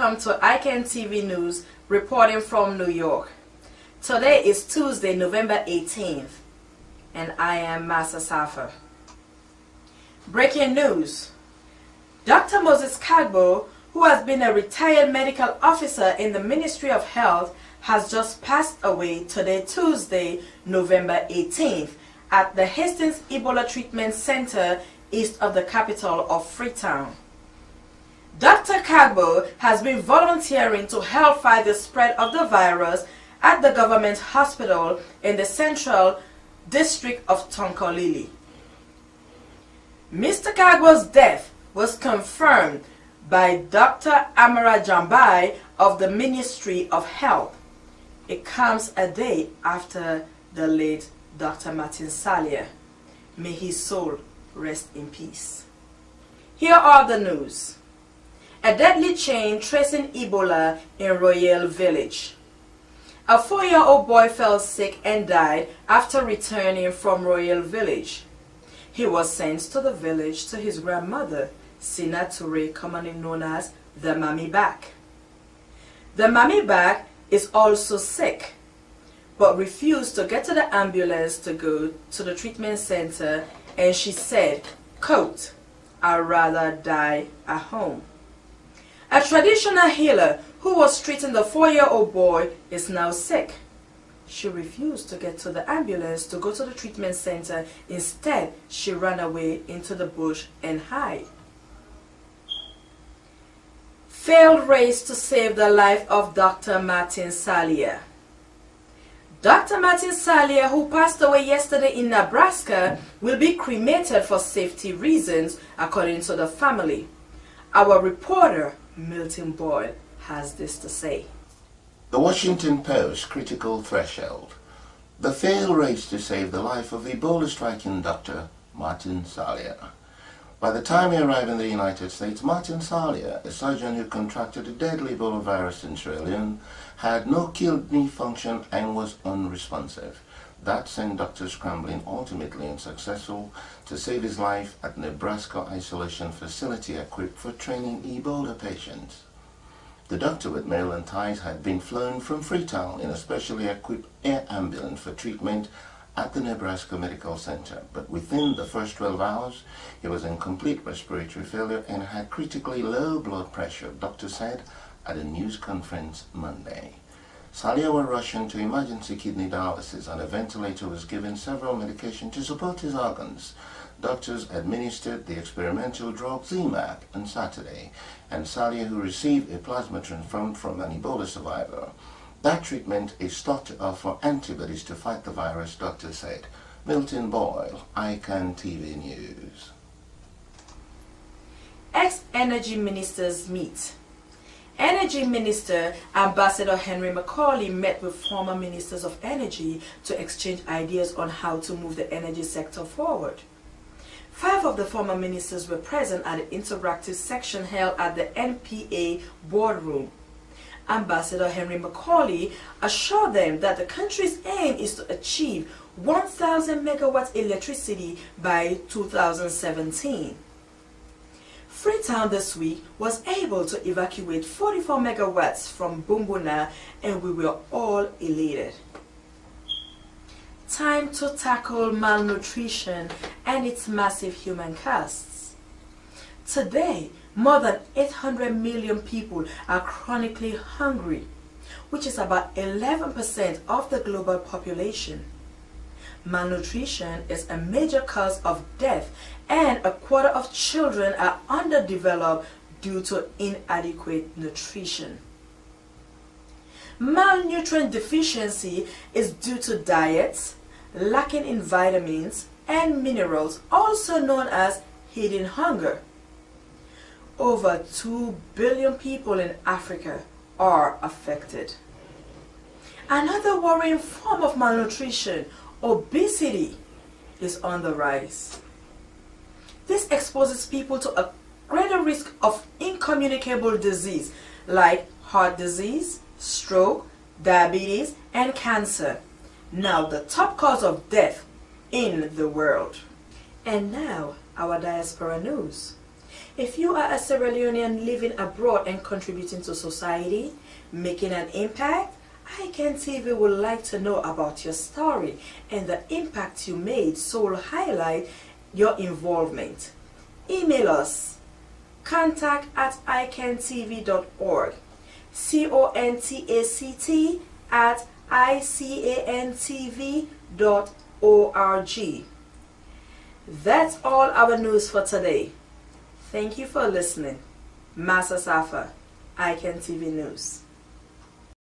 welcome to ICANN TV News, reporting from New York. Today is Tuesday, November 18th, and I am Massah Saffa. Breaking news. Dr. Moses Kagbo, who has been a retired medical officer in the Ministry of Health, has just passed away today, Tuesday, November 18th, at the Hastings Ebola Treatment Center east of the capital of Freetown. Dr. Kagbo has been volunteering to help fight the spread of the virus at the government hospital in the central district of Tonkolili. Mr. Kagbo's death was confirmed by Dr. Amara Jambai of the Ministry of Health. It comes a day after the late Dr. Martin Salyer. May his soul rest in peace. Here are the news. A deadly chain tracing Ebola in Royal Village. A 4-year-old boy fell sick and died after returning from Royal Village. He was sent to the village to his grandmother, Sina Toure, commonly known as the Mammy Back. The Mammy Back is also sick, but refused to get to the ambulance to go to the treatment center, and she said, quote, "I'd rather die at home." A traditional healer who was treating the 4-year-old boy is now sick. She refused to get to the ambulance to go to the treatment center. Instead, she ran away into the bush and hid. Failed race to save the life of Dr. Martin Salyer. Dr. Martin Salyer, who passed away yesterday in Nebraska, will be cremated for safety reasons, according to the family. Our reporter, Milton Boyle, has this to say. The Washington Post critical threshold. The failed race to save the life of Ebola-stricken Dr. Martin Salyer. By the time he arrived in the United States, Martin Salyer, a surgeon who contracted a deadly Ebola virus in Sierra Leone, had no kidney function and was unresponsive. That sent doctors scrambling, ultimately unsuccessful, to save his life at Nebraska isolation facility equipped for training Ebola patients. The doctor with Maryland ties had been flown from Freetown in a specially equipped air ambulance for treatment at the Nebraska Medical Center, but within the first 12 hours, he was in complete respiratory failure and had critically low blood pressure, doctor said at a news conference Monday. Salyer was rushed into emergency kidney dialysis and a ventilator was given several medications to support his organs. Doctors administered the experimental drug ZMapp on Saturday, and Salyer, who received a plasma transfusion from an Ebola survivor. That treatment is thought to offer antibodies to fight the virus, doctors said. Milton Boyle, ICANN TV News. Ex-energy ministers meet. Energy Minister Ambassador Henry Macaulay met with former ministers of energy to exchange ideas on how to move the energy sector forward. 5 of the former ministers were present at the interactive section held at the NPA boardroom. Ambassador Henry Macaulay assured them that the country's aim is to achieve 1,000 megawatts electricity by 2017. Freetown this week was able to evacuate 44 megawatts from Bumbuna, and we were all elated. Time to tackle malnutrition and its massive human costs. Today, more than 800 million people are chronically hungry, which is about 11% of the global population. Malnutrition is a major cause of death, and a quarter of children are underdeveloped due to inadequate nutrition. Malnutrient deficiency is due to diets lacking in vitamins and minerals, also known as hidden hunger. Over 2 billion people in Africa are affected. Another worrying form of malnutrition, obesity, is on the rise. This exposes people to a greater risk of incommunicable disease like heart disease, stroke, diabetes, and cancer. Now the top cause of death in the world. And now our diaspora news. If you are a Sierra Leonean living abroad and contributing to society, making an impact, ICANN TV would like to know about your story and the impact you made, so we'll highlight your involvement. Email us contact@icantv.org, contact@icantv.org. That's all our news for today. Thank you for listening. Massah Saffa, ICANN TV News.